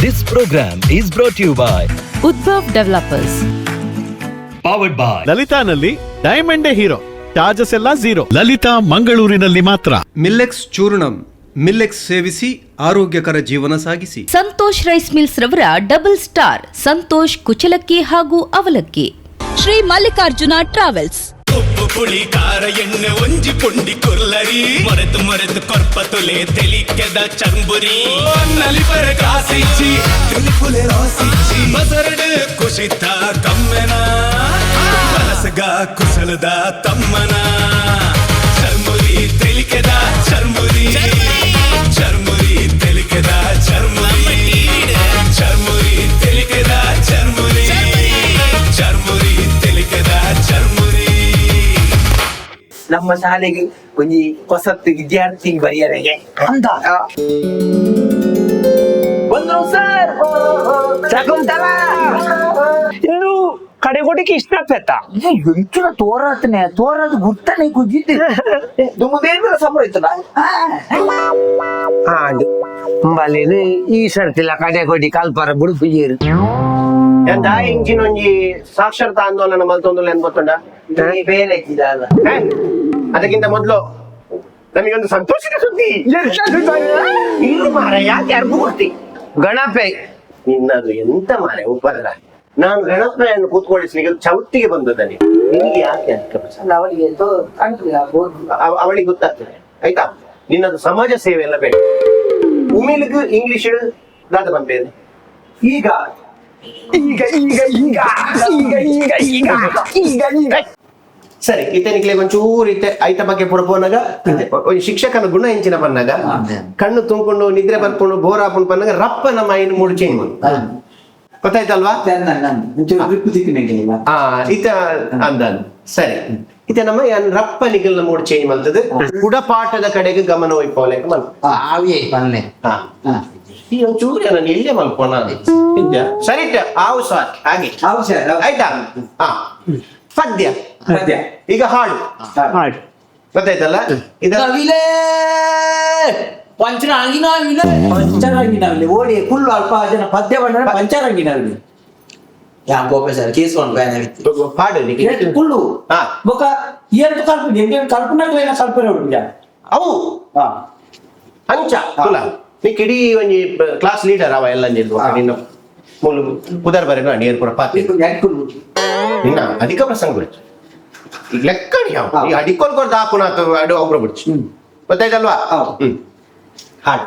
This program is brought to you by Udbhav Developers. Powered by ಲಲಿತಾನಲ್ಲಿ ಡೈಮಂಡೇ hero, charges ಎಲ್ಲ zero. Lalitha ಮಂಗಳೂರಿನಲ್ಲಿ ಮಾತ್ರ. ಮಿಲ್ಲೆಕ್ಸ್ ಚೂರ್ಣಂ, ಮಿಲ್ಲೆಕ್ಸ್ ಸೇವಿಸಿ ಆರೋಗ್ಯಕರ ಜೀವನ ಸಾಗಿಸಿ. ಸಂತೋಷ್ ರೈಸ್ ಮಿಲ್ಸ್ ರವರ ಡಬಲ್ ಸ್ಟಾರ್ ಸಂತೋಷ್ ಕುಚಲಕ್ಕಿ ಹಾಗೂ ಅವಲಕ್ಕಿ. ಶ್ರೀ ಮಲ್ಲಿಕಾರ್ಜುನ ಟ್ರಾವೆಲ್ಸ್. ಉಪ್ಪು ಪುಳಿ ಖಾರ ಎಣ್ಣೆ ಒಂಜಿ ಪುಂಡಿ ಕುರ್ಲರಿ ಮರೆತು ಮರೆತು ಕೊರ್ಪತುಲೆ ತೆಲಿಕೆದ ಚಂಬುರಿ ನಲಿಪರ ಕಾಸಿಚ್ಚಿ ತುಲಿಪುಲೆ ರಾಸಿಚ್ಚಿ ಬಸರಡು ಕುಶಿತ ಕಮ್ಮೆನ ಮನಸಗ ಕುಸಲದ ತಮ್ಮನ ಚರ್ಮುರಿ ತೆಲಿಕೆದ ಚರ್ಮುರಿ ಚರ್ಮುರಿ ತೆಲಿಕೆದ ಚರ್ಮುರಿ ಚರ್ಮುರಿ ತೆಲಿಕೆದ ಚರ್ಮುರಿ ಚರ್ಮುರಿ ತೆಲಿಕೆದ ಚರ್ಮುರಿ. ನಮ್ಮ ಶಾಲೆಗೆ ಒಂಜಿ ಹೊಸತ್ತು ವಿದ್ಯಾರ್ಥಿ ಬರೆಯರೆಗೆ ಅಂತ ಬಂದ್ರು ಸರ್. ಶಕುಂತಲ ಇನ್ನು ಕಡೆಗೊಡಿಗೆ ಇಷ್ಟ ಪೆತ್ತ ಎಂಚುನ ತೋರತ್ನೆ ತೋರದು ಗುರ್ತನೆ ಕುಜಿದ್ದು ದುಮ್ಮದೇಂದ್ರ ಸಂಬಳಿತಲ್ಲ ಅಂಬಾಲೇನು ಈ ಸರ್ತಿಲ್ಲ ಕಡೆಗೊಡಿ ಕಲ್ಪರ ಬುಡುಪುಜೇರು ಎಂದ ಇಂಚಿನ ಒಂಜಿ ಸಾಕ್ಷರತಾ ಆಂದೋಲನ ಮಲ್ತೊಂದುಲ್ಲ ಏನ್ ಗೊತ್ತುಂಡ ಬೇರೆ ಅದಕ್ಕಿಂತ ಮೊದ್ಲು ನಮಗೊಂದು ಸಂತೋಷದ ಸುದ್ದಿ. ನೀನು ಮಾರ ಯಾಕೆ ಯಾರಿಗೂ ಗೊತ್ತಿ ಗಣಪೆ ನಿನ್ನದು ಎಂತ ಮಾರ ಉಪದ್ರ. ನಾನು ಗಣಪಯನ್ನು ಕೂತ್ಕೊಳಿಸ್ಲಿಕ್ಕೆ ಚೌತಿಗೆ ಬಂದದ್ದಾನೆ. ನಿನಗೆ ಯಾಕೆ ಅಂತ ಅವಳಿಗೆ ಗೊತ್ತಾಗ್ತದೆ ಆಯ್ತಾ. ನಿನ್ನದು ಸಮಾಜ ಸೇವೆ ಎಲ್ಲ ಬೇಡ. ಉಮಿಲಿಗೂ ಇಂಗ್ಲಿಷ್ ದಾದ ಬಂಪೇನೆ ಈಗ ಈಗ ಈಗ ಈಗ ಈಗ ಈಗ ಈಗ ಈಗ ಈಗ ಸರಿ ಇತನಿಕ್ಲೆ ಒಂಚೂರು ಇತ್ತೆ ಐತ ಬಗ್ಗೆ ಪುರಪೋನಾಗ ಒಂದು ಶಿಕ್ಷಕನ ಗುಣ ಹೆಂಚಿನ ಬನ್ನಾಗ ಕಣ್ಣು ತುಂಬಿಕೊಂಡು ನಿದ್ರೆ ಬರ್ಕೊಂಡು ಬೋರ್ ಹಾಕೊಂಡು ಬಂದಾಗ ರಪ್ಪ ನಮ್ಮ ಐನು ಮೂಡು ಚೇಂಜ್ ಗೊತ್ತಾಯ್ತಲ್ವಾ. ಇತ ಅಂದ ಸರಿ ಇತ ನಮ್ಮ ರಪ್ಪ ನಿಗಲ್ನ ಮೂಡು ಚೇಂಜ್ ಮಾಡ್ತದೆ. ಗುಡಪಾಠದ ಕಡೆಗೆ ಗಮನ ಒಯ್ಪೋಲೆಕ್ ಈ ಒಂಚೂರು ನಾನು ಎಲ್ಲೇ ಮಲ್ಕೋಣ ಸರಿ ಆವು ಸಾರ್ ಹಾಗೆ ಆಯ್ತಾ. ಪದ್ಯ ಈಗ ಹಾಡು ಗೊತ್ತಾಯ್ತಲ್ಲ. ಪಂಚರಂಗಿನವಿಲೆ ಓಡಿ ಫುಲ್ ಅಲ್ಪ ಜನ ಪದ್ಯ ಬಂದ್ರೆ ಪಂಚರಂಗಿನವಿಲೆ ಹಾಡು ಕುಳ್ಳು ಬೊಕ ಏನು ಕಲ್ಪನೆ ಕಲ್ಪನೆ ಕಲ್ಪನೆ ಉಂಟು ಅವು ಅಂಚ ತುಲ ನೀ ಕಿಡಿ ಒಂಜಿ ಕ್ಲಾಸ್ ಲೀಡರ್ ಅವ ಎಲ್ಲ ನಿನ್ನ ಮೂಲ ಪುದರ್ ಬರೆಗ ನೀರು ಕೂಡ ಪಾತಿ ನಿನ್ನ ಅಧಿಕ ಪ್ರಸಂಗ ಬಿಡ್ತು ಈಗ ಲೆಕ್ಕ ಈಗ ಅಡಿಕೋಲ್ ಕೊಡ್ದು ಹಾಕು ನಾತು ಅಡು ಒಬ್ರು ಬಿಡ್ತು ಗೊತ್ತಾಯ್ತಲ್ವಾ. ಹಾಡು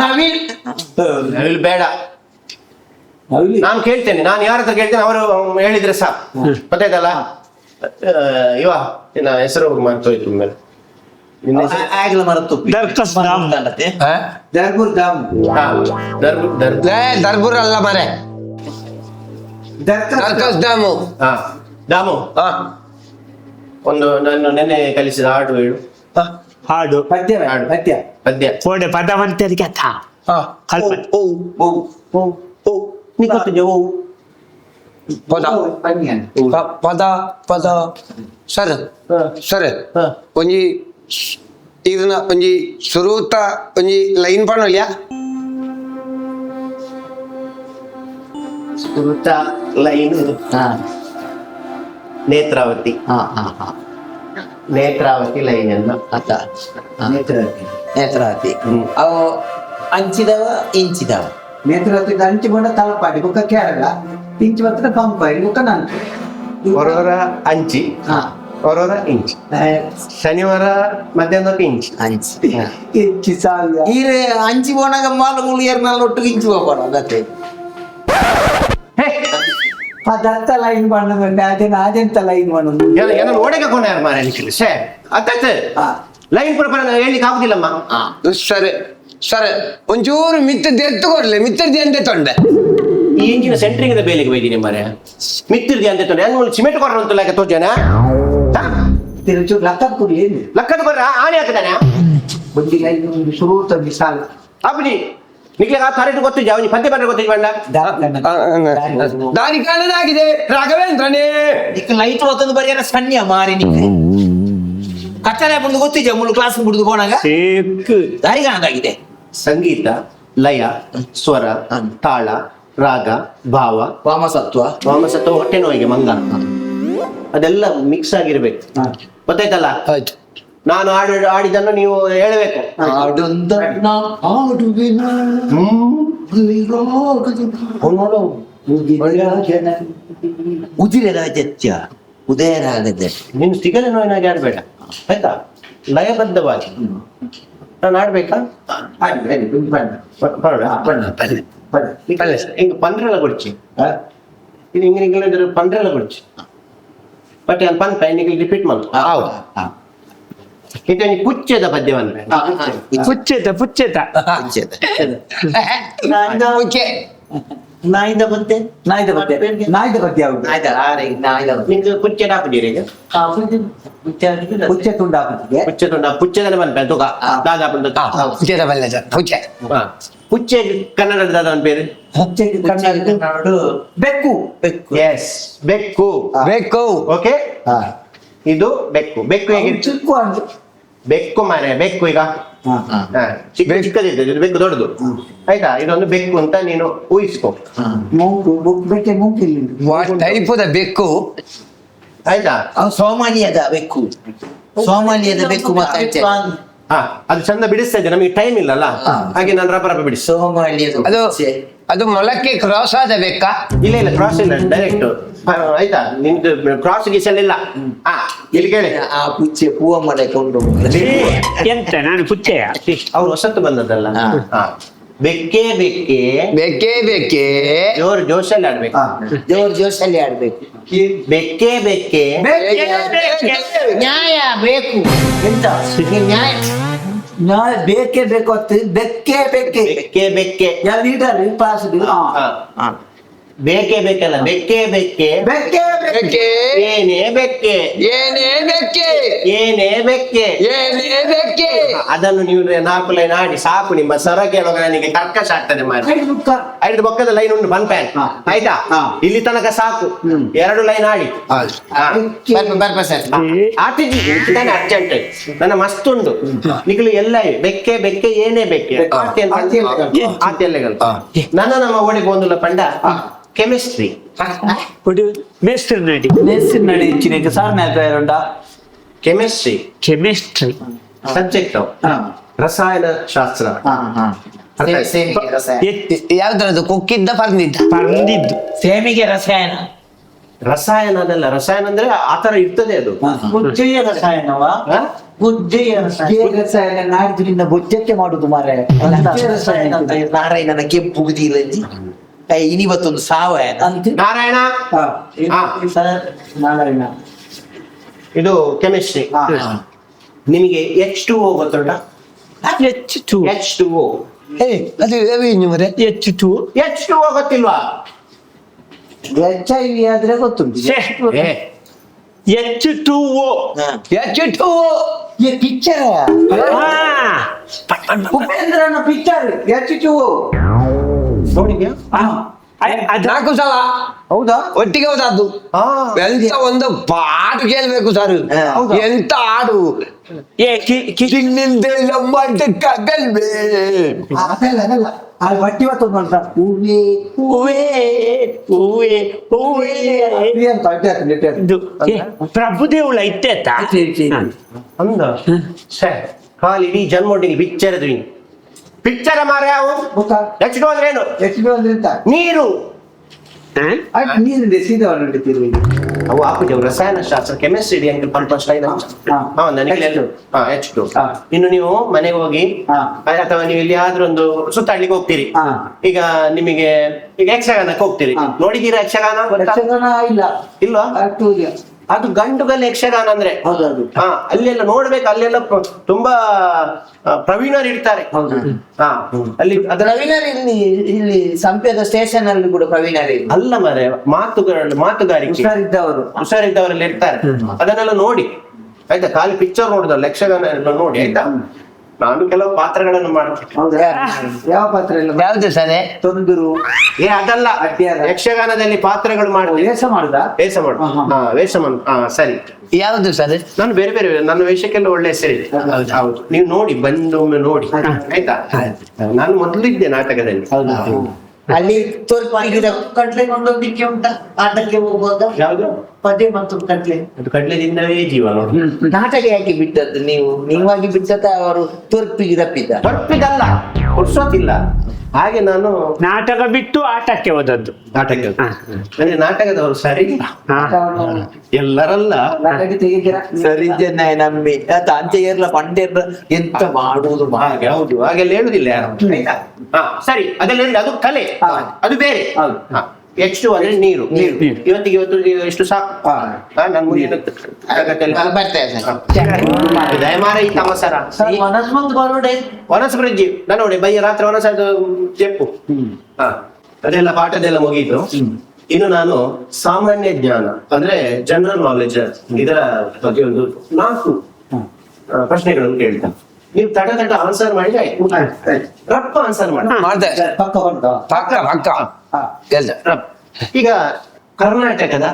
ನವಿಲ್ ಬೇಡ, ನಾನು ಕೇಳ್ತೇನೆ. ನಾನು ಯಾರ ಹತ್ರ ಕೇಳ್ತೇನೆ ಅವರು ಹೇಳಿದ್ರೆ ಸಾಕು ಗೊತ್ತಾಯ್ತಲ್ಲ. ಇವ ನಿನ್ನ ಹೆಸರು ಮಾಡ್ತೋಯ್ತು ಮೇಲೆ ದರ್ಬುರ್ ಅಲ್ಲ ಮರೆ ದಾಮು ದಾಮು ಒಂದು ನಾನು ನೆನ್ನೆ ಕಲಿಸಿದ ಹಾಡು ಹೇಳು. ಹಾಡು ಪದ್ಯ ಹಾಡು ಪದ್ಯ ಪದ್ಯ ಕೋಡೆ ಪದವಂತರಿಗೆ ನೀ ಗೊತ್ತಿದ್ಯ ಪದ ಪದ ಪದ ಸರ್ ಸರ್ ಒಂಜಿ ಇದನ್ನ ಒಂಜಿ ಸುರೂತ ಒಂಜಿ ಲೈನ್ ಪಣೋಲ್ಯ ಸುರುತ ಲೈನ್ ನೇತ್ರಾವತಿ ನೇತ್ರಾವತಿ ಲೈನ್ ಎಲ್ಲ ನೇತ್ರಾವತಿ ಅವು ಅಂಚಿದವ ಇಂಚಿದವ ನೇತ್ರಾವತಿ ಅಂಚಿ ಬಂಡ ತಲಪಾಡಿ ಬುಕ್ಕ ಕೇರಳ ಇಂಚಿ ಬರ್ತದೆ ಪಂಪಾಡಿ ಬುಕ್ಕ ನಾನು ಹೊರವರ ಅಂಚಿ ಹೊರವರ ಇಂಚ್ ಶನಿವಾರ ಮಧ್ಯಾಹ್ನಕ್ಕೆ ಇಂಚ್ ಇಂಚಿ ಸಾವಿರ ಈರೆ ಅಂಚಿ போனாಗ ಮಾಲ ಮುಳಿಯರ್ನಲ್ಲ ಒಟ್ಟಿಗೆ ಇಂಚಿ ಹೋಗೋಣ ಅದಕ್ಕೆ ಅದತ್ತ ಲೈನ್ ಬಣ್ಣದಂಡೆ ಅದೆಂತ ಲೈನ್ ಬಣ್ಣದು ಏನೋ ಓಡೆಗೆ ಕೊನೆ ಯಾರು ಮಾರ ಸೇ ಅತ್ತತ್ತೆ ಲೈನ್ ಪುರ ಹೇಳಿಕ್ಕೆ ಆಗುದಿಲ್ಲಮ್ಮ. ಸರಿ ಸರಿ ಒಂಚೂರು ಮಿತ್ತದ್ದು ಎತ್ತು ಕೊಡ್ಲೆ ಮಿತ್ತರ್ದಿ ಅಂತೆ ತೊಂಡೆ ಈ ಇಂಚಿನ ಸೆಂಟ್ರಿಂಗ್ ಬೇಲಿಗೆ ಬೈದೀನಿ ಮಾರೆ ಮಿತ್ತಿರ್ದಿ ಅಂತ ತೊಂಡೆ ಹೆಂಗ್ ಸಿಮೆಂಟ್ ಕೊಡ್ರ ಅಂತ ಲೆಕ್ಕ ತೋಜನ ತಿರುಚೂರು ಲಕ್ಕದ ಕುಡಿ ಏನು ಲಕ್ಕದ ಕೊಡ್ರ ಆಣೆ ಹಾಕಿದಾನೆ ಬುದ್ಧಿ ಲೈನ್ ಶುರು ತಂದಿ ಸಾಲ ಅಪ್ಪಜಿ ನಿಕ್ಲೆ ಆ ತಾರೀಟು ಗೊತ್ತಿದ್ಯಾ ಅವನಿಗೆ ಪದ್ಯ ಬಂದ್ರೆ ಗೊತ್ತಿದ್ಯ ಬಂಡ ದಾರಿ ಕಾಣದಾಗಿದೆ ರಾಘವೇಂದ್ರನೇ ಲೈಟ್ ಹೊತ್ತೊಂದು ಬರೆಯಾರ ಸಣ್ಣ ಮಾರಿ ನಿಕ್ಕೆ ಕಚ್ಚಲೆ ಬಂದು ಗೊತ್ತಿದ್ಯಾ ಮೂರು ಕ್ಲಾಸ್ ಬಿಡುದು ಹೋಣಾಗ ದಾರಿ ಕಾಣದಾಗಿದೆ ಸಂಗೀತ, ಲಯ, ಸ್ವರ, ತಾಳ, ರಾಗ, ಭಾವ, ವಾಮಸತ್ವ ಹೊಟ್ಟೆ ನೋವಿಗೆ ಮಂಗ, ಅದೆಲ್ಲ ಮಿಕ್ಸ್ ಆಗಿರ್ಬೇಕು. ಗೊತ್ತಾಯ್ತಲ್ಲ? ನಾನು ಆಡಿದನ್ನು ನೀವು ಹೇಳಬೇಕು. ಉದಿರಾಜತ್ಯ ಉದಯರಾಗದೆ ನೀನು ಸಿಗಲೆ ನೋವಿನಾಗಿ ಆಡ್ಬೇಡ, ಆಯ್ತಾ? ಲಯಬದ್ಧವಾಗಿ ನಾನು ಆಡ್ಬೇಕಾ? ಹಿಂಗ ಪಂಡ್ರೆಲ್ಲ ಕೊಡ್ಚಿ ಇದು ಹಿಂಗೆ ಪಂಡ್ರೆಲ್ಲ ಕೊಡ್ಚಿ ಬಟ್ ನಾನು ಪಂಪ ಇನ್ನಿಗೆ ರಿಪೀಟ್ ಮಾಡು. ಇದು ನೀ ಪುಚ್ಚದ ಪದ್ಯವನ್ನು ನಾಯ್ದ ಬಂತೆ ನಾಯ್ದ ಪದ್ಯ ನಿಮ್ದು ಪುಚ್ಚದ ಹಾಕಿದ್ದೀರಿ ಈಗ? ಪುಚ್ಚೆ ತುಂಡು ಹಾಕುತ್ತಿಗೆ ಪುಚ್ಚದಲ್ಲಿ ಬಂದ ತುಗ ಪುಚ್ಚೆ ಕನ್ನಡದ ದಾದ ಪೇರು ಕನ್ನಡ ಬೆಕ್ಕು ಎಸ್ ಬೆಕ್ಕು ಓಕೆ. ಇದು ಬೆಕ್ಕು ಹೇಗೆ? ಚಿಕ್ಕು ಅಂತ ಬೆಕ್ಕು ಮಾರೆ ಬೆಕ್ಕು ಈಗ ಚಿಕ್ಕದಿದ್ದು ಇದು ಬೆಕ್ಕು ದೊಡ್ಡದು, ಆಯ್ತಾ? ಇದೊಂದು ಬೆಕ್ಕು ಅಂತ ನೀನು ಊಹಿಸ್ಕೊ, ಬೆಕ್ಕೆ ಮೂಗಿಲ್ಲ ಬೆಕ್ಕು ಆಯ್ತಾ? ಸೋಮಾಲಿಯದ ಬೆಕ್ಕು ಮಾತಾಡ್ತೇನೆ. ಅದು ಚಂದ ಬಿಡಿಸ್ತಾ ಇದ್ದೆ, ನಮಗೆ ಟೈಮ್ ಇಲ್ಲಲ್ಲ, ಹಾಗೆ ನಾನು ರಪ ಬಿಡಿಸ್. ಸೋಮಾಲಿಯದ ಅದು ಮೊಳಕ್ಕೆ ಕ್ರಾಸ್ ಆದ ಬೇಕಾ? ಇಲ್ಲ ಕ್ರಾಸ್ ಇಲ್ಲ, ಡೈರೆಕ್ಟ್ ಆಯ್ತಾ? ನಿಮ್ದು ಕ್ರಾಸ್ ಗೀಸಲ್ ಇಲ್ಲ. ಇಲ್ಲಿ ಕೇಳಿ, ಆ ಪುಚ್ಚೆ ಪೂವ ಮನೆ ಕೊಂಡು ಎಂತ ನಾನು ಪುಚ್ಚೆಯ ಅವ್ರು ಹೊಸತ್ತು ಬಂದದ್ದಲ್ಲ. ಬೆಕ್ಕೆ ಜೋಶಲ್ಲಿ ಆಡ್ಬೇಕು, ಜೋಶಲ್ಲಿ ಆಡ್ಬೇಕು. ಬೆಕ್ಕೆ ನ್ಯಾಯ ಬೇಕು ಎಂತ ನ್ಯಾಯ ಬೇಕೇ ಬೇಕು ಅಂತ ಬೆಕ್ಕೆ ಯಾವ ಲೀಟರ್ ಪಾಸ್ ಬೇಕಲ್ಲ ಬೆಕ್ಕೆ ಏನೇ ಬೆಕ್ಕೆ ಅದನ್ನು ನೀವು 4 ಲೈನ್ ಆಡಿ ಸಾಕು. ನಿಮ್ಮ ಸರ ಕೇಳುವಾಗ ನನಗೆ ಕರ್ಕಶ ಆಗ್ತದೆ ಮಾಡಿ. 5 ಬೊಕ್ಕದ ಲೈನ್ ಉಂಟು ಬನ್ಪ್ಯಾನ್, ಆಯ್ತಾ? ಇಲ್ಲಿ ತನಕ ಸಾಕು. 2 ಲೈನ್ ಆಡಿ ಅರ್ಜೆಂಟ್ ನನ್ನ ಮಸ್ತ್ ಉಂಟು ನಿಖಲು ಎಲ್ಲ ಬೆಕ್ಕೆ ಏನೇ ಬೆಕ್ಕೆ ಆತ್ಯಲ್ಲೆಗಳು. ನಮ್ಮ ಓಡಿಗೆ ಒಂದು ಪಂಡ ಕೆಮಿಸ್ಟ್ರಿ ಮೇಸ್ತ್ರಿ ನಡಿ ಇಚ್ಚಿನ ಸಾರ್ ನೇರ ಕೆಮಿಸ್ಟ್ರಿ ಸಬ್ಜೆಕ್ಟ್ ರಸಾಯನ ಶಾಸ್ತ್ರ. ಯಾವ್ದ್ರದ್ದು ಕೊಕ್ಕಿದ್ದ ಪರ್ದಿದ್ದು ಸೇಮಿಗೆ ರಸಾಯನ ಅದಲ್ಲ. ರಸಾಯನ ಅಂದ್ರೆ ಆತರ ಇರ್ತದೆ ಅದು. ಗುಜ್ಜೆಯ ರಸಾಯನವಾ? ರಸಾಯನ ನಾಡಿದ್ರಿಂದ ಬೊಜ್ಜಕ್ಕೆ ಮಾಡುದು ಮಾರೆ. ನಾರಾಯಣನ ಕೆಂಪು ಬುದಿಲಂಜಿ ಇನಿವತ್ತೊಂದು ಸಾವಯವ ನಾರಾಯಣ. ಇದು ಕೆಮಿಸ್ಟ್ರಿ. ನಿಮಗೆ H2O ಗೊತ್ತುಂಟ? H2O ಗೊತ್ತಿಲ್ವಾ? HIV ಆದ್ರೆ ಗೊತ್ತುಂಟು. ಪಿಕ್ಚರ್ ಉಪೇಂದ್ರನ ಪಿಕ್ಚರ್ H2O ನೋಡಿದ್ಯಾ? ನಾಲ್ಕು ಸಲ ಹೌದಾ? ಒಟ್ಟಿಗೆ ಹೋದದ್ದು. ಎಂತ ಒಂದು ಪಾಠ ಕೇಳ್ಬೇಕು ಸರ್. ಎಂತ ಹಾಡು ಬಟ್ಟಿ ಪ್ರಭುದೇವುಳ ಇತ್ತೇತ ಅಂದ ಖಾಲಿ ಇಡೀ ಜನ್ಮೊಟ್ಟಿಗೆ ಪಿಕ್ಚರ್ ಪಿಕ್ಚರ್ ಮಾರ H2O ಅಂದ್ರೆ ಏನು? ನೀರು. ಅವು ಹಾಕಿದೆವು ರಸಾಯನ ಶಾಸ್ತ್ರ ಕೆಮಿಸ್ಟ್ರಿ ಅಂಕಲ್ H2. ಇನ್ನು ನೀವು ಮನೆಗೆ ಹೋಗಿ ಅಥವಾ ನೀವು ಇಲ್ಲಿ ಆದ್ರೂ ಒಂದು ಸುತ್ತಾಡ್ಲಿಕ್ಕೆ ಹೋಗ್ತೀರಿ. ಈಗ ನಿಮಗೆ ಈಗ ಯಕ್ಷಗಾನಕ್ಕೆ ಹೋಗ್ತೀರಿ, ನೋಡಿದೀರಾ ಯಕ್ಷಗಾನ? ಇಲ್ವಾ? ಅದು ಗಂಡುಗಲ್ಲ ಯಕ್ಷಗಾನ ಅಂದ್ರೆ. ಅಲ್ಲೆಲ್ಲ ನೋಡ್ಬೇಕು, ಅಲ್ಲೆಲ್ಲ ತುಂಬಾ ಪ್ರವೀಣರು ಇರ್ತಾರೆ. ಅಲ್ಲಿ ಇಲ್ಲಿ ಸಂಪೇದ ಸ್ಟೇಷನ್ ಅಲ್ಲಿ ಕೂಡ ಪ್ರವೀಣರೇ ಅಲ್ಲ ಮರೆ ಮಾತುಗಾರಿಕೆ ಹುಷಾರಿದ್ದವರೆಲ್ಲ ಇರ್ತಾರೆ. ಅದನ್ನೆಲ್ಲ ನೋಡಿ ಆಯ್ತಾ? ಖಾಲಿ ಪಿಕ್ಚರ್ ನೋಡಿದಲ್ಲ, ಯಕ್ಷಗಾನ ಎಲ್ಲ ನೋಡಿ ಆಯ್ತಾ? ನಾನು ಕೆಲವು ಪಾತ್ರಗಳನ್ನು ಮಾಡ್ತೀನಿ. ಹೌದಾ? ಯಾವ ಪಾತ್ರ ಎಲ್ಲ ಯಾವ್ದು ಸರ್? ತೊಂದರು ಅದಲ್ಲ, ಅಡ್ಡಿಯಾದ? ಯಕ್ಷಗಾನದಲ್ಲಿ ಪಾತ್ರಗಳು ಮಾಡ್ತೀನಿ. ವೇಷ ಮಾಡುದಾ? ವೇಷ ಮಾಡು. ವೇಷ ಮಾಡು. ಸರಿ. ಯಾವ್ದು ಸರ್? ನಾನು ಬೇರೆ ಬೇರೆ ನನ್ನ ವೇಷಕ್ಕೆಲ್ಲ ಒಳ್ಳೆ ಹೆಸರಿದೆ. ಹೌದು, ನೀವು ನೋಡಿ, ಬಂದೊಮ್ಮೆ ನೋಡಿ, ಆಯ್ತಾ? ನಾನು ಮೊದಲಿದ್ದೆ ನಾಟಕದಲ್ಲಿ. ಅಲ್ಲಿ ತೋರ್ಪಾಗಿದ ಕಟ್ಲೆ ಒಂದೊಂದಿಕ್ಕೆ ಉಂಟಾ ಆಟಕ್ಕೆ ಹೋಗುವಾಗ? ಯಾವ್ದು? ಪದ್ಯ ಮತ್ತು ಕಟ್ಲೆ. ಅದು ಕಡ್ಲೆದಿಂದವೇ ಜೀವ ನೋಡಿ. ನಾಟಕ ಯಾಕೆ ಬಿಟ್ಟದ್ದು ನೀವು? ನೀವಾಗಿ ಬಿಟ್ಟದ ಅವರು ತೋರ್ಪಿಗೆ ತಪ್ಪಿದ್ದ? ತಪ್ಪಿದಲ್ಲ, ಕೊಡ್ಸೋತಿಲ್ಲ. ಹಾಗೆ ನಾನು ನಾಟಕ ಬಿಟ್ಟು ಆಟಕ್ಕೆ ಹೋದದ್ದು. ನಾಟಕ ಅಂದ್ರೆ ನಾಟಕದವರು ಸರಿ ಇಲ್ಲ. ಎಲ್ಲರಲ್ಲ. ನಾಟಕ ತೆಗಿತೀರಾ? ಸರಿ ಜನ ನಮ್ಮಿ ಅಂಚೆ ಇರ್ಲ ಪಂಡೆ ಇರ್ಲ ಎಂತ ಮಾಡುವುದು ಹಾಗೆ ಹೌದು, ಹಾಗೆಲ್ಲ ಹೇಳುದಿಲ್ಲ ಯಾರು. ಆಯ್ತಾ? ಸರಿ, ಅದೆಲ್ಲ ಹೇಳಿ, ಅದು ಕಲೆ, ಅದು ಬೇರೆ. H2 ಅಂದ್ರೆ ನೀರು. ಇವತ್ತಿಗೆ ಇವತ್ತು ಎಷ್ಟು ಸಾಕು. ನನ್ನ ಮುಂದಿನ ದಯಮಾರ ಈ ತಮಸರ ವನಸ್ ಬ್ರಿಡ್ಜ್ ನಾನು ನೋಡಿ ಬಯ್ಯ ರಾತ್ರಿ ವನಸ ಚೆಪ್ಪು. ಅದೆಲ್ಲ ಪಾಠದೆಲ್ಲ ಮುಗೀತು. ಇನ್ನು ನಾನು ಸಾಮಾನ್ಯ ಜ್ಞಾನ ಅಂದ್ರೆ ಜನರಲ್ ನಾಲೆಜ್, ಇದರ ಬಗ್ಗೆ ಒಂದು 4 ಪ್ರಶ್ನೆಗಳನ್ನು ಕೇಳ್ತೇನೆ. ನೀವು ತಟ ಆನ್ಸರ್ ಮಾಡಿ ಆಯ್ತು. ರಪ್ಪ ಆನ್ಸರ್ ಮಾಡಿ. ಪಕ್ಕ ಬಂತ? ಪಕ್ಕ ಪಕ್ಕ ಕೆಲ್ಸ. ಈಗ ಕರ್ನಾಟಕದ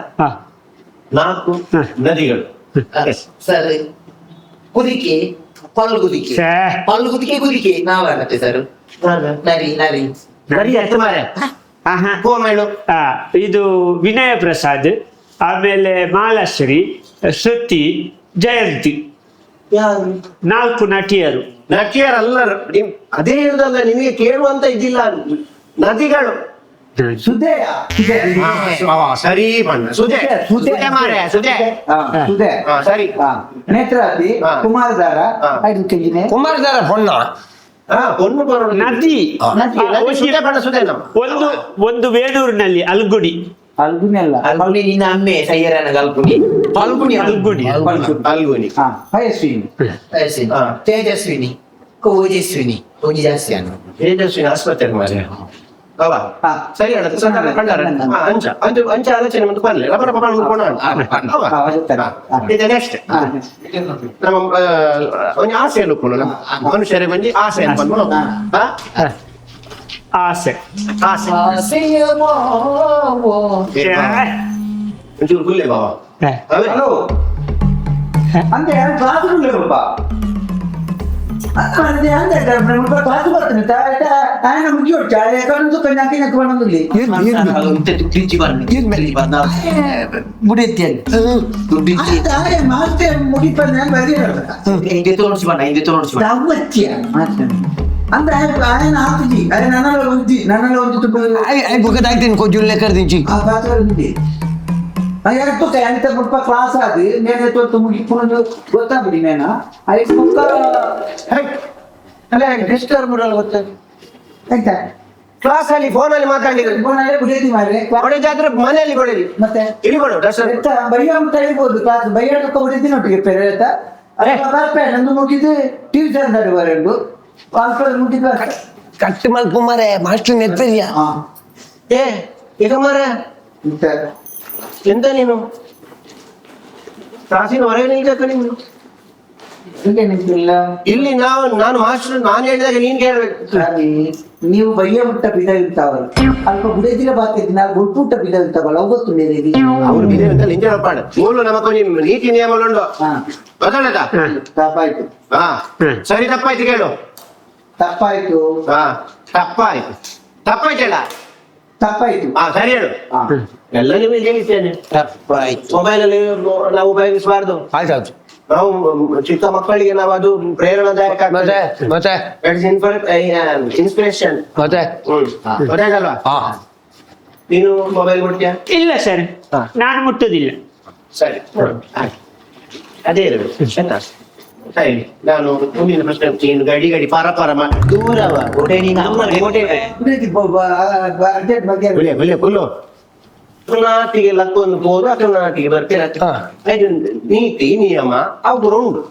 4 ನದಿಗಳು. ಸರ್, ಕುದಿಕೆ, ಪಲ್ಗುದಿಕೆ, ಪಲ್ಗುದಿಕೆ, ಕುದಿಕೆ ನಾವಾಗತ್ತೆ ಸರ್. ನರಿ ನರಿ ನದಿ ಎತ್ತ ಮಾರೆ ಫೋನ್ ಮಾಡು. ಇದು ವಿನಯ ಪ್ರಸಾದ್, ಆಮೇಲೆ ಮಾಲಾಶ್ರೀ, ಶ್ರುತಿ, ಜಯಂತಿ, 4 ನಟಿಯರು. ನಟಿಯರಲ್ಲರು. ಅದೇ ಹೇಳುದಲ್ಲ, ನಿಮಗೆ ಕೇಳುವಂತ ಇದಿಲ್ಲ. ನದಿಗಳು ಸುದೆಯ? ಸರಿ ಬಣ್ಣ ಸುದೆ. ಸುದೆ ಮಾರೆ, ಸುದೆ. ಸುದೆ ಸರಿ. ನೇತ್ರಾವತಿ, ಕುಮಾರಧಾರ, 5 ಕೆಜಿನೇ. ಕುಮಾರಧಾರ ಪೊಣ್ಣ பொண்ணு ನದಿ. ಒಂದು ವೇಣೂರಿನಲ್ಲಿ ಅಲ್ಗುಡಿ. ಅಲ್ಗುನಿ ಅಲ್ಲ, ಅಲ್ಗುನಿ ನಿನ್ನ ಅಮ್ಮೆ ಸೈಯರನ ಅಲ್ಗುನಿ. ಅಲ್ಗುನಿ ಅಲ್ಗುನಿ ಅಲ್ಗುನಿ. ಪಯಸ್ವಿನಿ, ತೇಜಸ್ವಿನಿ, ಓಜಸ್ವಿನಿ, ಓಜಿದಾಸ್ಯಾನು, ತೇಜಸ್ವಿನಿ ಆಸ್ಪತ್ರೆ ಮಾರೆ. ಸರಿ ಅಣ್ಣ, ಅಂಚ ಆಲೋಚನೆ ಮುಂದೆ ಬರ್ಲಿ. ಇದು ನೆಕ್ಸ್ಟ್ ನಮ್ಮ ಒಂದು ಆಸೆ ಅನ್ಕೊಂಡು ಮನುಷ್ಯರೇ ಬಂದು ಆಸೆ ಅನ್ಕೊಂಡು ಆಸೆ ಆಸೆ ಒಂಚೂರು ಗುಲ್ಲೆ ಬಾವ. ಹಲೋ ಅಂದ್ರೆ ಕ್ಲಾಸ್ ಕ್ಲಾಸ್ ಬರ್ತೀನಿ ఆయన ముగ్గి వచ్చాడు ఎక్కడ నుంచి కొంచెం నెక్కుబడి మాస్టర్ ముగిపోయింది ಅಂದ್ರೆ ఆయన ఆకుది ఆయన నన్నలో ఉంచి బుక్క తాగితే కొంచెం లెక్క దించి ఆ పాత్ర ఉంది. ఎంత ಮುಪ್ಪ ಕ್ಲಾಸ್ ಆಗಿ నేను ಮುಗಿಕೊಂಡು ಗೊತ್ತಾಗ್ಬಿಡಿ నేను ಐದು ಮುಕ್ಕ ಅಲ್ಲ ಡಿಸ್ಟರ್ಬ್ ಗೊತ್ತಾಗಿ ಆಯ್ತಾ? ಕ್ಲಾಸ್ ಅಲ್ಲಿ ಫೋನ್ ಅಲ್ಲಿ ಮಾತಾಡಿದ್ರು. ಬಿಡೇದಿ ಮಾರ್ರೆ, ಹೊಡೆದಾದ್ರೆ ಮನೆಯಲ್ಲಿ ಹೊಡೆದಿ ಮತ್ತೆ ಇಲ್ಲಿ ಕೊಡು ಬಯ್ಯ ಅಂತ ಹೇಳ್ಬೋದು. ಕ್ಲಾಸ್ ಬಯ್ಯಾಡಕ್ಕೆ ಹೊಡೆದಿನ ಒಟ್ಟಿಗೆ ಪೇರೇತ ಬರ್ಪೆ ನಂದು ಮುಗಿದು ಟಿವಿ ಚಾನಲ್ ಬರೆಂಡು ಮುಗಿದ ಕಟ್ಟು ಮಲ್ಪ ಮಾರೆ ಮಾಸ್ಟರ್ ನೆತ್ತರಿಯ ಏ ಈಗ ಮಾರೆ ಎಂತ ನೀನು ಕ್ಲಾಸಿನ ಹೊರಗೆ ನಿಲ್ಬೇಕು. ನೀನು ಇಲ್ಲಿ ನಾನು ಮಾಸ್ಟರ್ ನಾನು ಹೇಳಿದಾಗ ನೀನ್ ಕೇಳ್ಬೇಕು. ನೀವು ಬಯ್ಯ ಬಿಟ್ಟ ಬಿಡ ಇರ್ತಾವಲ್ಲ, ಅಲ್ಪ ಗುಡೇದಿನ ಬಾತಿದ್ದ ನಾವು ಗುಡ್ಪುಟ್ಟ ಬಿಡ ಇರ್ತಾವಲ್ಲ ಅವತ್ತು ಮೇಲೆ ಅವ್ರು ಬಿದೆ ಅಂತ ನಿಂಜ ಪಾಡ ಮೂಲ ನಮಕ ನೀತಿ ನಿಯಮಗಳುಂಡು ಗೊತ್ತಾಗದ. ತಪ್ಪಾಯ್ತು. ಹಾ ಸರಿ, ತಪ್ಪಾಯ್ತು ಕೇಳು. ತಪ್ಪಾಯ್ತು. ತಪ್ಪಾಯ್ತು ತಪ್ಪಾಯ್ತಲ್ಲ. ತಪ್ಪಾಯ್ತು. ಸರಿ ಹೇಳು. ಎಲ್ಲ ನಿಮಗೆ ಹೇಳಿದ್ದೇನೆ. ತಪ್ಪಾಯ್ತು. ಮೊಬೈಲ್ ಅಲ್ಲಿ ನಾವು ಉಪಯೋಗಿಸಬಾರ್ದು. ಆಯ್ತು. ನಾವು ಚಿಕ್ಕ ಮಕ್ಕಳಿಗೆ ನಾವು ಅದು ಪ್ರೇರಣಾದಾಯಕ ಮತ್ತೆ ಇನ್ಸ್ಪಿರೇಷನ್ ಮತ್ತೆ ಗೊತ್ತಾಗಲ್ವಾ? ನೀನು ಮೊಬೈಲ್ ಕೊಡ್ತೀಯಾ? ಇಲ್ಲ ಸರ್, ನಾನು ಮುಟ್ಟುದಿಲ್ಲ. ಸರಿ, ಅದೇ ಇರಬೇಕು. ಸರಿ, ನಾನು ಮುಂದಿನ ಪ್ರಶ್ನೆ. ನೀನು ಗಡಿ ಪಾರ ದೂರವ ಫುಲ್ಲು ನಾಟಿಗೆ ಲಕ್ಕೊಂದು ಹೋದು ಅಕ್ಕ ನಾಟಿಗೆ ಬರ್ತೀರ. ನೀತಿ ನಿಯಮ ಅವ್ರು ಉಂಟು.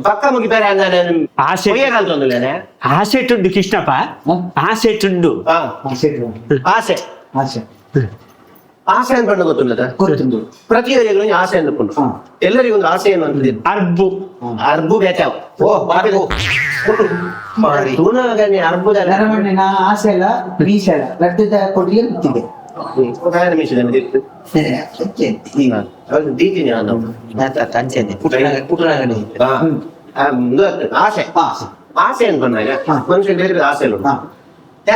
ಪಕ್ಕ ಮುಗಿತಾರೆ. ಆಸೆ ತುಂಡು ಕೃಷ್ಣಪ್ಪ, ಆಸೆ ತುಂಡು. ಆಸೆ ಆಸೆ ಅಂತ ಬಣ್ಣ ಗೊತ್ತುಂಟದ? ಗೊತ್ತುಂಟು. ಪ್ರತಿಯೊಬ್ಬರಿಗೂ ಒಂದು ಆಸೆ ಅಂದ್ಕೊಂಡು ಹಾ. ಎಲ್ಲರಿಗೂ ಒಂದು ಆಸೆ ಅನ್ನುವಂಥದ್ದು ಅರ್ಬು ಅರ್ಬು ಬೇತಾವ್ ಅರ್ಬುದ ನರಮಣ್ಣಿನ ಆಸೆ ಎಲ್ಲ ಮೀಸೆ ಎಲ್ಲ ರಕ್ತದ ಕೊಡಿಗೆ ಗೊತ್ತಿದೆ. ಆಸೆ ಆಸೆ ಅಂತ ಬಂದಾಗ ಮನುಷ್ಯ ಆಸೆ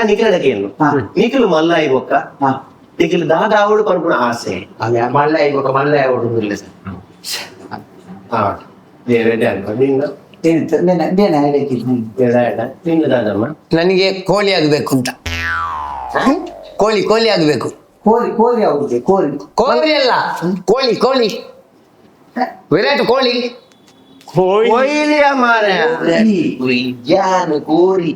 ನಿಖಿಲಕ್ಕೆ ಏನು ನಿಖಿಲು ಮಲ್ಲ ಇವಾಗ ನಿಖಿಲು ದಾದ ಅವಳು ಪನ್ಪುಣ ಆಸೆ ಮಲ್ಲ ಇವಾಗ ಮಲ್ಲ ಹೊಡುದಿಲ್ಲ ನಿನ್ನ ದಾದಮ್ಮ ನನಗೆ ಕೋಳಿ ಆಗ್ಬೇಕು ಅಂತ. ಕೋಳಿ ಆಗ್ಬೇಕು. ಕೋರಿ ಕೋರಿ ಆಗುದು ಕೋರಿ ಕೋಳಿ ಅಲ್ಲ, ಕೋಳಿ ವಿರಾಟ್ ಕೋಳಿ. ಕೊಯ್ಲಿಯ ಮಾರ ಜಾನು ಕೋರಿ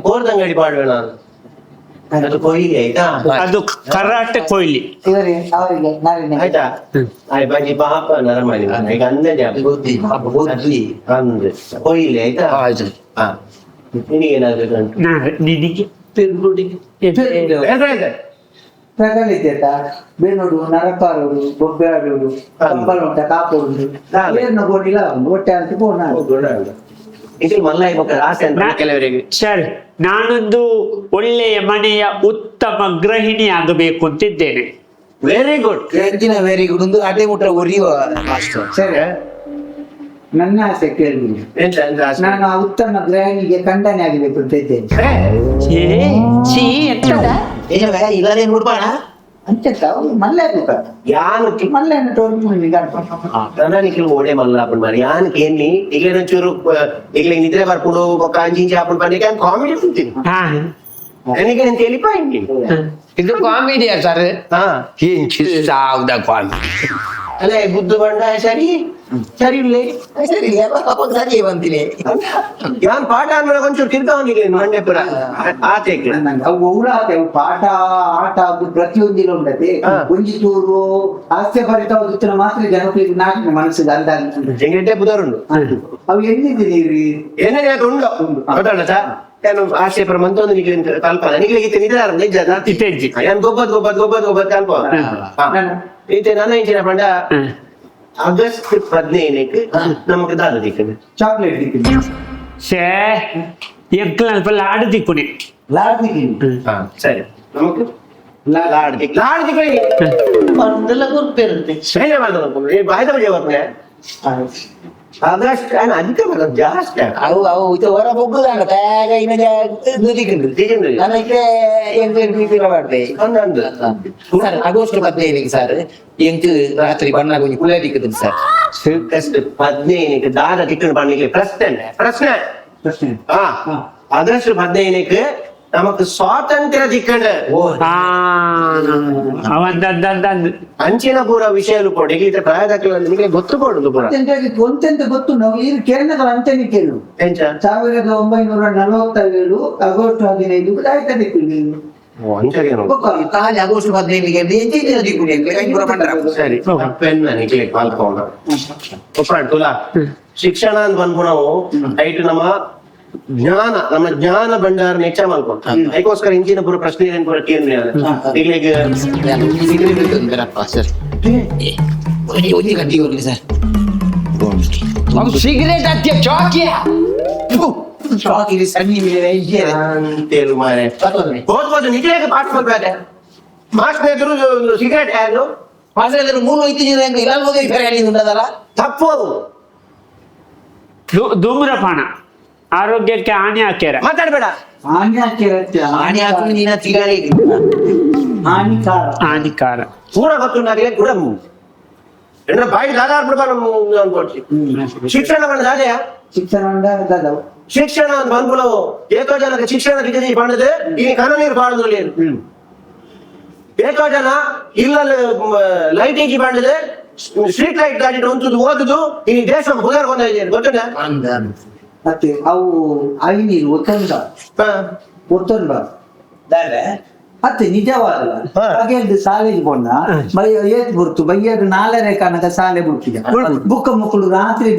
ಕೋರ್ದಂಗಡಿ ಪಾಡುವೆ ನಾನು ಅದು ಕೊಯ್ಲಿ ಆಯ್ತಾ ಅದು ಕರಾಟೆ ಕೊಯ್ಲಿ. ಇವರೇ ಅವರಿಗೆ ನಾಳೆ ಆಯ್ತಾ ಆಯ್ ಬಜ್ಜಿ ಪಾಪ ನರಮಣಿ ಈಗ ಅಂದಾಜ ಬುದ್ಧಿ ಅಂದ್ರೆ ಕೊಯ್ಲಿ ಆಯ್ತಾ ಹಾ ನಿನಗೇನಾದ್ರು ನಿನಗೆ ಪ್ರಗಲಿದ್ದ ಬೇನೋಡು ನರಕಾರೋಡು ಬೊಬ್ಬೆ ಆಡೋಡು ಕಂಬಲುಂಟ ಕಾಪೋಡು ಏನು ಗೋಡಿಲ್ಲ ಹೊಟ್ಟೆ ಅಂತ ಪೋಣ ಇದು ಮಲ್ಲ ಆಸೆ ಅಂತ ಕೆಲವರಿಗೆ. ಸರಿ, ನಾನೊಂದು ಒಳ್ಳೆಯ ಮನೆಯ ಉತ್ತಮ ಗೃಹಿಣಿ ಆಗಬೇಕು ಅಂತಿದ್ದೇನೆ. Very good. ವೆರಿ ಗುಡ್ ಒಂದು ಅಟೆ ಮುಟ್ಟ ಉರಿಯುವ ಸರಿ. ನನ್ನ ಆಸೆ ಕೇಳಿ, ಎಂತ ಅಂದ್ರೆ ಆಸೆ? ನಾನು ಆ ಉತ್ತಮ ಗೃಹಿಣಿಗೆ ಖಂಡನೆ ಆಗಬೇಕು ಅಂತ ಇದ್ದೇನೆ. ಇಲ್ಲೇ ನೋಡ್ಬಾಣ ಅಂತ ಮಲ್ಲ ಯಾನಕ್ಕೆ ಮಲ್ಲ ನನಗೆ ಓಡೆ ಮಲ್ಲ ಹಾಕೊಂಡು ಮಾಡಿ ಯಾನಕ್ಕೆ ಏನಿ ಈಗ ಒಂಚೂರು ಈಗ ನಿದ್ರೆ ಬರ್ಕೊಂಡು ಬೊಕ್ಕ ಅಂಜಿಂಚಿ ಹಾಕೊಂಡು ಬಂದಿಗೆ ನಾನು ಕಾಮಿಡಿ ಸುತ್ತೀನಿ ನನಗೆ ಅಂತ ಹೇಳಿ ಪಾಯಿಂಟ್ ಇದು ಕಾಮಿಡಿಯಾ ಸರ್? ಹಾ ಸಾವ್ದ ಕಾಮಿಡಿ ಅಲ್ಲೇ ಬುದ್ಧ ಬಂಡ ಸರಿ ಸರಿ ಇಲ್ಲೇ ಸರಿ ಬಂತೀನಿ ಯಾನ್ ಪಾಠ ಅಂದ್ರೆ ಒಂಚೂರು ತಿರ್ಗಾವನಿಗೆ ಮಂಡ್ಯ ಪುರ ಆಚೆ ಅವು ಅವು ಪಾಠ ಆಟ ಪ್ರತಿಯೊಂದಿನ ಉಂಟತೆ ಒಂಜಿ ಚೂರು ಹಾಸ್ಯ ಭರಿತವಾದ ಮಾತ್ರ ಜನಪ್ರಿಯ ನಾಟಿನ ಮನಸ್ಸಿಗೆ ಅಂದಾಜು ಜಂಗಟ್ಟೆ ಬುಧರುಂಡು ಅವು ಎಲ್ಲಿದ್ದೀರಿ ಏನೇ ಉಂಡು ಗೊತ್ತಲ್ಲ ಸರ್ ಏನು ಆಕ್ಷೇಪ ಮಂತೊಂದು ನಿಖಿಲ ಕಲ್ಪನ ನಿಖಿಲಿಗೆ ನಿದ್ರೆ ನಿಜ ಏನು ಗೊಬ್ಬದ್ ಕಲ್ಪ ಈತೆ ನನ್ನ ಇಂಚಿನ ಪಂಡ ಆಗಸ್ಟ್ 15ಕ್ಕೆ ನಮಗೆ ದಾದ ದಿಕ್ಕನೆ ಚಾಕ್ಲೇಟ್ ದಿಕ್ಕನೆ ಶೇ ಎಕ್ಲಲ್ಪ ಲಾಡು ದಿಕ್ಕುನೆ ಲಾಡ್ ದಿಕ್ಕನೆ ಸರಿ ನಮಗೆ ಲಾಡ್ ದಿಕ್ಕನೆ ಒಂದೆಲ್ಲ ಗೊತ್ತಿರುತ್ತೆ ಸರಿ ಮಾಡ್ತಾರೆ ಬಾಯ್ದ ಬಜೆ ಬರ್ತಾನೆ ಆಗಸ್ಟ್ ಅದಕ್ಕೆ ಬರೋದು ಜಾಸ್ತಿ ಅವು ಇದು ಹೊರ ಬೊಗ್ಗುದಾಂಡ ತೇಗ ಇನ್ನ ನನಗೆ ಸರ್ ಆಗಸ್ಟ್ 15 ಸರ್ ಎಂಟು ರಾತ್ರಿ ಬಣ್ಣ ಕೊಂಚ ಕುಲ ದಿಕ್ಕದು ಸರ್ ಆಗಸ್ಟ್ 15ಕ್ಕೆ ದಾದ ದಿಕ್ಕನ್ನು பண்ணಲಿಕ್ಕೆ ಪ್ರಶ್ನೆ ಹಾ ಆಗಸ್ಟ್ 15ಕ್ಕೆ நமக்கு ಸ್ವಾತಂತ್ರ್ಯ ದಿಕ್ಕಂಡ ಅಂಚಿನ ಪೂರ ವಿಷಯಲು ಕೊಡಿ ಈಗ ಪ್ರಾಯದಕ್ಕೆ ನಿಮಗೆ ಗೊತ್ತು ಕೊಡುದು ಪೂರ ಒಂತೆಂತ ಗೊತ್ತು ನಾವು ಈ ಕೇರಳಗಳ ಅಂಚನೆ ಕೇಳು 1947 ಆಗಸ್ಟ್ 15 ಆಯ್ತಾ ದಿಕ್ಕಿಲ್ಲ ಆಗಸ್ಟ್ 15 ಸರಿ ಪೆನ್ ನಿಕ್ಲೆ ಪಾಲ್ಕೊಂಡ ತುಲಾ ಶಿಕ್ಷಣ ಅಂತ ಬಂದ್ಬಿಟ್ಟು ನಾವು ಐಟ್ ನಮ್ಮ ಜ್ಞಾನ ಭಂಡಾರ ಹೆಚ್ಚ ಮಾಡ್ಕೊಂಡು ಅದಕ್ಕೋಸ್ಕರ ಇಂಚಿನ ಪೂರ ಪ್ರಶ್ನೆ ಏನ್ ಪೂರ ಕೇಂದ್ರ ಸಿಗರೇಟ್ ಹತ್ಯ ಚಾಕಿಯ ಅಂತೇಳು ಮಾರೆ ಹೋದ್ಬೋದು ನಿಜವಾಗಿ ಪಾಠ ಮಾಡ್ಬೇಕೆ ಮಾಸ್ಟರ್ ಎದುರು ಸಿಗರೇಟ್ ಯಾರು ಮೂರು ಇಲ್ಲ ತಪ್ಪು ಅದು ಧೂಮ್ರಪಾನ ಆರೋಗ್ಯಕ್ಕೆ ಹಾನಿ ಹಾಕ್ಯಾರ ಮಾತಾಡ್ಬೇಡ ಹಾನಿಕಾರ ಪೂರ ಗೊತ್ತು ಕೂಡ ಎಂದ್ರೆ ಬಾಯಿ ದಾದ ಶಿಕ್ಷಣ ಬಂದ ದಾದೆಯ ಶಿಕ್ಷಣ ಬಂದ್ಬಿಡು ಏಕೋ ಜನಕ್ಕೆ ಶಿಕ್ಷಣ ದಿಕ್ಕಿ ಮಾಡಿದ್ರೆ ಈ ಕನ ನೀರು ಪಾಡೋದ್ರಲ್ಲಿ ಏಕೋ ಜನ ಇಲ್ಲಲ್ಲಿ ಲೈಟಿಂಗ್ ಮಾಡಿದ್ರೆ ಸ್ಟ್ರೀಟ್ ಲೈಟ್ ಗಾಡಿ ಒಂದು ಓದುದು ಈ ದೇಶ ಹುದಾರ್ಕೊಂಡ ಗೊತ್ತಿದೆ ಮತ್ತೆ ಅವು ಅವಿ ನೀರು ಒತ್ತೊಂದ ಮತ್ತೆ ನಿಜವಾದಲ್ಲ ಹಾಗೆ ಶಾಲೆಗೆ ಬಂದ ಏತ್ ಬರ್ತು ಬೈಯರು 4ನೇ ಕಾರಣಕ ಶಾಲೆ ಬಿಡ್ತಿದ್ದ ಬುಕ್ಕ ಮಕ್ಕಳು ರಾತ್ರಿ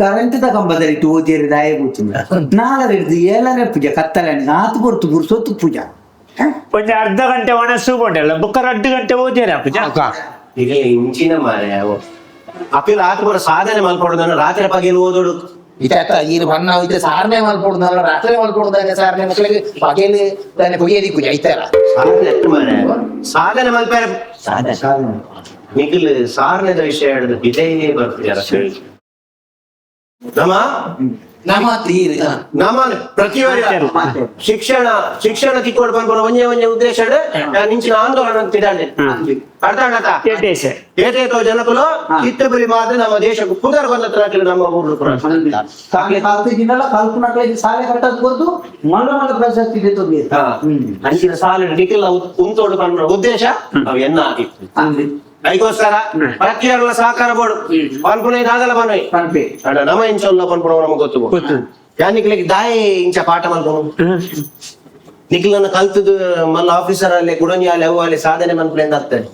ಕರೆಂಟ್ ಕಂಬದಲ್ಲಿ ಓದಿರಿ ದಾಯ ಬಿಡ್ತಿದ್ದ 4 7ನೇ ಪೂಜೆ ಕತ್ತಲೆ 4 ಬರ್ತು ಗುರ್ಸೊತ್ತು ಪೂಜಾ ಒಂದು ಅರ್ಧ ಗಂಟೆ ಒಣಸು ಉಂಟಲ್ಲ ಬುಕ್ಕ 2 ಗಂಟೆ ಓದಿರ ಈಗ ಇಂಚಿನ ಮಾರೆ ಅಪ್ಪಿಲ್ ರಾತ್ರಿ ಬರೋ ಸಾಧನೆ ಮಲ್ಕೊಡೋದನ್ನ ರಾತ್ರಿ ಪಗಲು ಓದೋಡು ಇತ್ತ ಈಗ ಬಣ್ಣ ಇತ್ತೆ ಸಾರನೆ ಮಲ್ಕೊಡ್ದಲ್ಲ ರಾತ್ರಿ ಮಲ್ಕೊಡ್ದಾನೆ ಸಾರನೆ ಮಕ್ಕಳಿಗೆ ಪಗೇಲಿ ತಾನೆ ಕೊಯ್ಯದಿ ಕುಜ ಐತಾರ ಸಾಧನೆ ಮಲ್ಪಾರ ನಿಖಿಲ್ ಸಾರನೆದ ವಿಷಯ ಹೇಳಿದ್ರೆ ಇದೇ ಬರ್ತಿದ್ದಾರೆ ನಮ್ಮ ಪ್ರತಿವಾರ ಶಿಕ್ಷಣ ತಿಕ್ಕೊಂಡು ಬಂದ್ಕೊಂಡು ಒಂದೇ ಉದ್ದೇಶ ನಿಂಚಿನ ಆಂದೋಲನ ಅಂತಿದ್ದಾನೆ ಏತೇತೋ ಜನಕುಲು ಕಿತ್ತಬಲಿ ಮಾತ್ರ ನಮ್ಮ ದೇಶಕ್ಕೆ ಪುನರ್ ಬಂದ ನಮ್ಮ ಊರು ಕಲ್ಪನಾಟ್ಲೆ ಸಾಲೆ ಕಟ್ಟದ್ ಗೊತ್ತು ಮಲ್ಲ ಪ್ರಶಸ್ತಿ ಅಂಚಿನ ಸಾಲ ನಿಖಿಲ್ ಉಂತೋಡು ಬಂದ ಉದ್ದೇಶ ಅವು ಎನ್ನ ಆಗಿತ್ತು ಅದಕ್ಕೋಸ್ಕರ ಪ್ರತಿಯೊಬ್ಬರ ಸಹಕಾರ ಬೋಡು ಪನ್ಪುಣ ಇದಾಗಲ್ಲ ಬನ್ನಿ ಅಣ್ಣ ನಮ್ಮ ಇಂಚಲ್ಲ ಪನ್ಪುಣ ನಮಗೆ ಗೊತ್ತು ಯಾ ನಿಖಿಲಿಗೆ ದಾಯಿ ಇಂಚ ಪಾಠ ಮಲ್ಕೊಂಡು ನಿಖಿಲನ್ನ ಕಲ್ತದ್ದು ಮಲ್ಲ ಆಫೀಸರ್ ಅಲ್ಲಿ ಗುಡಂಜಿ ಅಲ್ಲಿ ಅವು ಅಲ್ಲಿ ಸಾಧನೆ ಮನ್ಪುಣ ಆಗ್ತದೆ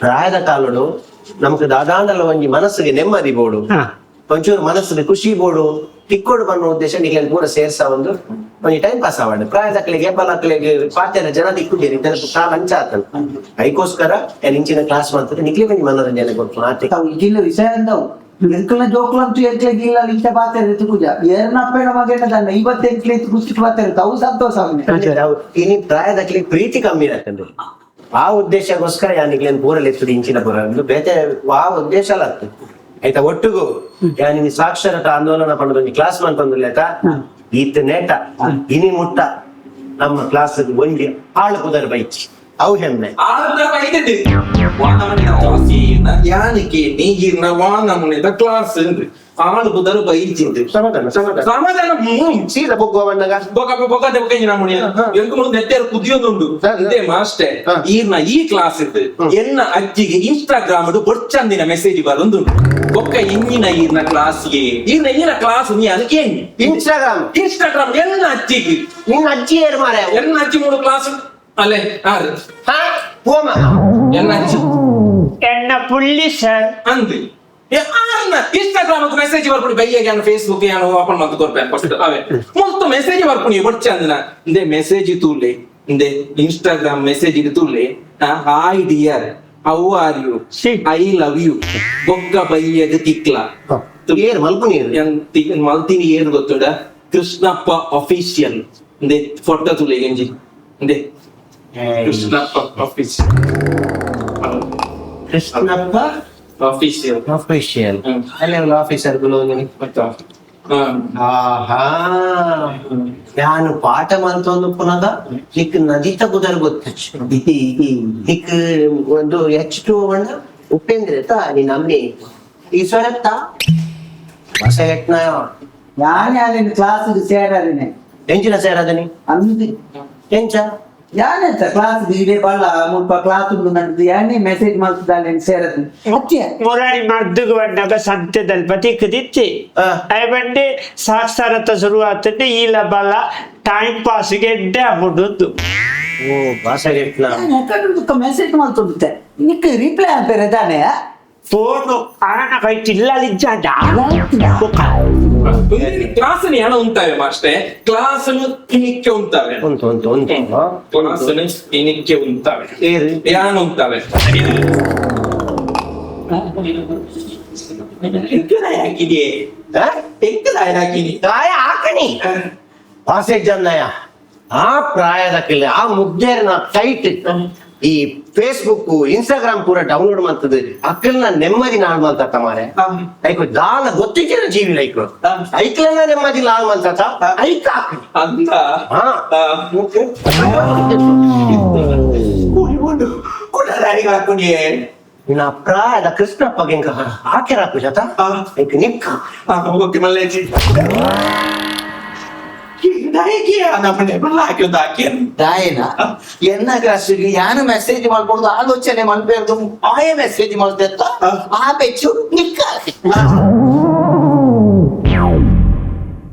ಪ್ರಾಯದ ಕಾಲಡು ನಮ್ಗೆ ದಾದಾಂಡಲ್ಲ ಒಂಜಿ ಮನಸ್ಸಿಗೆ ನೆಮ್ಮದಿ ಬೋಡು ಒಂಚೂರು ಮನಸ್ಸಿಗೆ ಖುಷಿ ಬೋಡು ತಿಕ್ಕೋಡು ಬನ್ನೋ ಉದ್ದೇಶ ನಿಖಿಲ್ ಪೂರ ಸೇರ್ಸ ಒಂದು ಟೈಮ್ ಪಾಸ್ ಆವಾಡ ಪ್ರಾಯದಕ್ಕಳಿಗೆ ಬಲಕ್ಕಳಿಗೆ ಪಾತ್ಯರ ಜನ ತಿಕ್ಕಿದ್ದೀರಿ ಕಾಲ ಹಂಚ ಆತನ ಅದಕ್ಕೋಸ್ಕರ ಇಂಚಿನ ಕ್ಲಾಸ್ ಮಾಡ್ತಾರೆ ನಿಖಿಲ್ ಬಂದು ಮನೋರಂಜನೆ ಕೊಡ್ತು ಈಗಿನ ವಿಷಯ ಅಂದವು ಎಂಕಲ್ನ ಜೋಕ್ಲಂತೂ ಎಂಕ್ಲೆಗೆ ಇಲ್ಲ ಇಂಚ ಪಾತ್ರೆ ತುಕುಜ ಏರ್ನಪ್ಪೇಣ ಮಗೇನ ದಂಡ 50 ಎಂಕ್ಲೆ ಕುಸ್ತಿಟ್ಟು ಪಾತ್ರೆ ಅವು ಸಂತೋಷ ಇನಿ ಪ್ರಾಯದಕ್ಕಳಿಗೆ ಪ್ರೀತಿ ಕಮ್ಮಿ ಆಗ್ತದೆ ಆ ಉದ್ದೇಶಕ್ಕೋಸ್ಕರ ಯಾನಿಗ್ಲೇನು ಪೂರಲ್ಲಿ ಎತ್ತುದು ಇಂಚಿನ ಪೂರ ಬೇತೆ ಆ ಉದ್ದೇಶ ಅಲ್ಲ ಆಗ್ತದೆ ಆಯ್ತಾ ಒಟ್ಟಿಗೂ ಯಾನಿ ಸಾಕ್ಷರತಾ ಆಂದೋಲನ ಪಂಡು ಕ್ಲಾಸ್ ಮಾಡ್ಕೊಂಡ್ಲೇತ ಈತ ನೇಟ ಇನಿ ಮುಟ್ಟ ನಮ್ಮ ಕ್ಲಾಸ್ ಒಂಜಿ ಆಳು ಕುದರ್ ಬೈಚಿ ಅವು ಹೆಮ್ಮೆ ಯಾನಿಕೆ ನೀಗಿರ್ನ ವಾನಮುನೆದ ಕ್ಲಾಸ್ ಆಳು ಬುದರು ಬೈಚಿಂದು ಸಮಾಧಾನ ಸೀದ ಬೊಗ್ಗುವ ಬಣ್ಣಗ ಬೊಗದೆ ಬೊಗಂಜಿನ ಮುನಿ ಎಂಕು ಮುಂದೆ ನೆಟ್ಟೆರು ಕುದಿಯೊಂದುಂಡು ಇದೇ ಮಾಸ್ಟರ್ ಈರ್ನ ಈ ಕ್ಲಾಸ್ ಇತ್ತು ಎನ್ನ ಅಜ್ಜಿಗೆ ಇನ್ಸ್ಟಾಗ್ರಾಮ್ ಬೊಚ್ಚಂದಿನ ಮೆಸೇಜ್ ಬರೊಂದುಂಡು ಬೊಕ್ಕ ಇಂಜಿನ ಈರ್ನ ಕ್ಲಾಸ್ಗೆ ಈರ್ನ ಕ್ಲಾಸ್ ನೀ ಅದಕ್ಕೆ ಇನ್ಸ್ಟಾಗ್ರಾಮ್ ಎನ್ನ ಅಜ್ಜಿಗೆ ನಿನ್ನ ಅಜ್ಜಿ ಏರು ಮಾರ ಎನ್ನ ಅಜ್ಜಿ 3 ಕ್ಲಾಸ್ ಅಲ್ಲೇ ಆರು ಎನ್ನ ಅಜ್ಜಿ ಎನ್ನ ಪುಳ್ಳಿ ಸರ್ ಅಂದಿ ಇನ್ಸ್ಟಾಗ್ರಾಮ್ ಮೆಸೇಜ್ ಬರ್ಪುಣಿ ಬೈಯಗೆ ಫೇಸ್ಬುಕ್ ಏನು ಓಪನ್ ಮಾಡ್ತು ಕೊಡ್ಬೇಕು ಫಸ್ಟ್ ಅವೇ ಮೊತ್ತ ಮೆಸೇಜ್ ಬರ್ಪುಣಿ ಬೊಚ್ಚಂದಿನ ಇಂದೆ ಮೆಸೇಜ್ ತೂಲೆ ಇಂದೆ ಇನ್ಸ್ಟಾಗ್ರಾಮ್ ಮೆಸೇಜ್ ಇದು ತೂಲೆ hi dear how are you I love you ಬೊಕ್ಕ ಬೈಯಗೆ ತಿಕ್ಲ ಏರ್ ಮಲ್ಪುನಿ ಮಲ್ತಿನಿ ಏನು ಗೊತ್ತುಂಡ ಕೃಷ್ಣಪ್ಪ ಅಫಿಷಿಯಲ್ ಇಂದೆ ಫೋಟೋ ತೂಲೆ ಗಂಜಿ ಇಂದೆ ಕೃಷ್ಣಪ್ಪ ಅಫಿಷಿಯಲ್ ಕೃಷ್ಣಪ್ಪ ಅಫಿಷಿಯಲ್ ಅಲ್ಲೆಲ್ಲ ಆಫೀಸರ್ ನಾನು ಪಾಠ ಮಲ್ತೊಂದು ಪುನಃ ಹಿಕ್ ನದಿತ ಕುದರ್ ಗೊತ್ತ ಹಿಕ್ ಒಂದು H2 ಬಣ್ಣ ಉಪೇಂದ್ರ ನೀನ್ ಅಮ್ಮಿ ಈಶ್ವರತ್ತ ಹೊಸ ಎಟ್ನ ಯಾನೇ ಕ್ಲಾಸ್ ಸೇರನೆ ಎಂಚಿನ ಸೇರದನಿ ಅಂದಿ ಎಂಚ ಯಾನೆಂತ ಕ್ಲಾಸ್ ಇಡೇ ಬಳ್ಳ ಮುಲ್ಪ ಕ್ಲಾಸ್ ನಡೆದು ಯಾನೇ ಮೆಸೇಜ್ ಮಾಡ್ತಿದ್ದಾನೆ ಸೇರದು ಅಚ್ಚೆ ಮುರಾರಿ ಮದ್ದುಗ ಬಂದಾಗ ಸಂತೆದಲ್ಲಿ ಬದಿಕ್ಕದಿಚ್ಚಿ ಬಂಡೆ ಸಾಕ್ಷರತ ಶುರು ಆಗ್ತದೆ ಈಲ ಬಲ ಟೈಮ್ ಪಾಸ್ಗೆ ಎಡ್ಡೆ ಆಗ್ಬಿಡುದು ಓ ಭಾಷೆ ಎಟ್ನ ಮೆಸೇಜ್ ಮಾಡ್ತೊಂಡುತ್ತೆ ನಿಕ್ಕ ರಿಪ್ಲೈ ಆಗ್ತಾರೆ ತಾನೆ ಫೋನು ಆನ ಕೈಟಿಲ್ಲ ಲಿಜ್ಜಾಡ ಕ್ಲಾಸ್ ಏನ ಉಂಟಾವೆ ಮಾಸ್ಟೆ ಕ್ಲಾಸ್ ಇನಿಕ್ಕೆ ಉಂಟಾವೆ ಕ್ಲಾಸ್ ಇನಿಕ್ಕೆ ಉಂಟಾವೆ ಯಾನ ಉಂಟಾವೆ ಹಾಕನಿ ಭಾಷೆ ಜನ್ನಯ ಆ ಪ್ರಾಯದಕ್ಕಿಲ್ಲ ಆ ಮುಗ್ದೇರನ ಟೈಟ್ ಈ ಫೇಸ್ಬುಕ್ ಇನ್ಸ್ಟಾಗ್ರಾಮ್ ಪೂರ ಡೌನ್ಲೋಡ್ ಮಾಡ್ತದೆ ಅಕ್ಕಲ್ನ ನೆಮ್ಮದಿ ನಾಳ್ ಮಾಡ್ತಾತ ಮಾರೆ ಐಕ್ ದಾಲ ಗೊತ್ತಿದ್ದೀರ ಜೀವಿ ಲೈಕ್ ಐಕ್ಲನ್ನ ನೆಮ್ಮದಿ ನಾಳ್ ಮಾಡ್ತಾತ ಐಕ್ ಅಂತ ಇನ್ನ ಪ್ರಾಯದ ಕೃಷ್ಣಪ್ಪಗೆ ಹಾಕಿರ ಜತ ಐಕ್ ನಿಕ್ಕ ಮಲ್ಲೇಜಿ ದಾಯನ ಎನ್ನ ಕ್ಲಾಸಿಗೆ ಯಾನು ಮೆಸೇಜ್ ಮಾಡ್ಕೊಡುದು ಆಲೋಚನೆ ಮಾಡ್ಬೇಡ್ದು ಆಯೇ ಮೆಸೇಜ್ ಮಾಡ್ತಾ ಆ ಬೆಚ್ಚು ನಿಕ್ಕ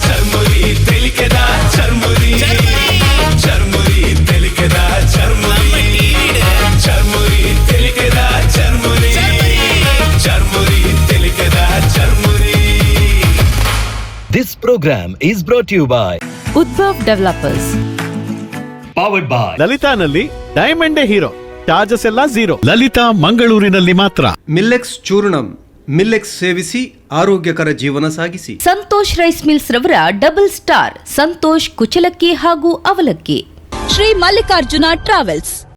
churmuri ತೆಲಿಕೆದ churmuri churmuri ತೆಲಿಕೆದ churmuri churmuri ತೆಲಿಕೆದ churmuri churmuri ತೆಲಿಕೆದ churmuri. This program is brought to you by Udbhav Developers, Powered by ಲಲಿತಾನಲ್ಲಿ ಡೈಮಂಡೇ ಹೀರೋ, ಚಾರ್ಜಸ್ ಎಲ್ಲ ಝೀರೋ. ಲಲಿತಾ ಮಂಗಳೂರಿನಲ್ಲಿ ಮಾತ್ರ. ಮಿಲ್ಲೆಕ್ಸ್ ಚೂರ್ಣಂ, ಮಿಲ್ಲೆಕ್ಸ್ ಸೇವಿಸಿ ಆರೋಗ್ಯಕರ ಜೀವನ ಸಾಗಿಸಿ. ಸಂತೋಷ್ ರೈಸ್ ಮಿಲ್ಸ್ ರವರ ಡಬಲ್ ಸ್ಟಾರ್ ಸಂತೋಷ್ ಕುಚಲಕ್ಕಿ ಹಾಗೂ ಅವಲಕ್ಕಿ. ಶ್ರೀ ಮಲ್ಲಿಕಾರ್ಜುನ ಟ್ರಾವೆಲ್ಸ್.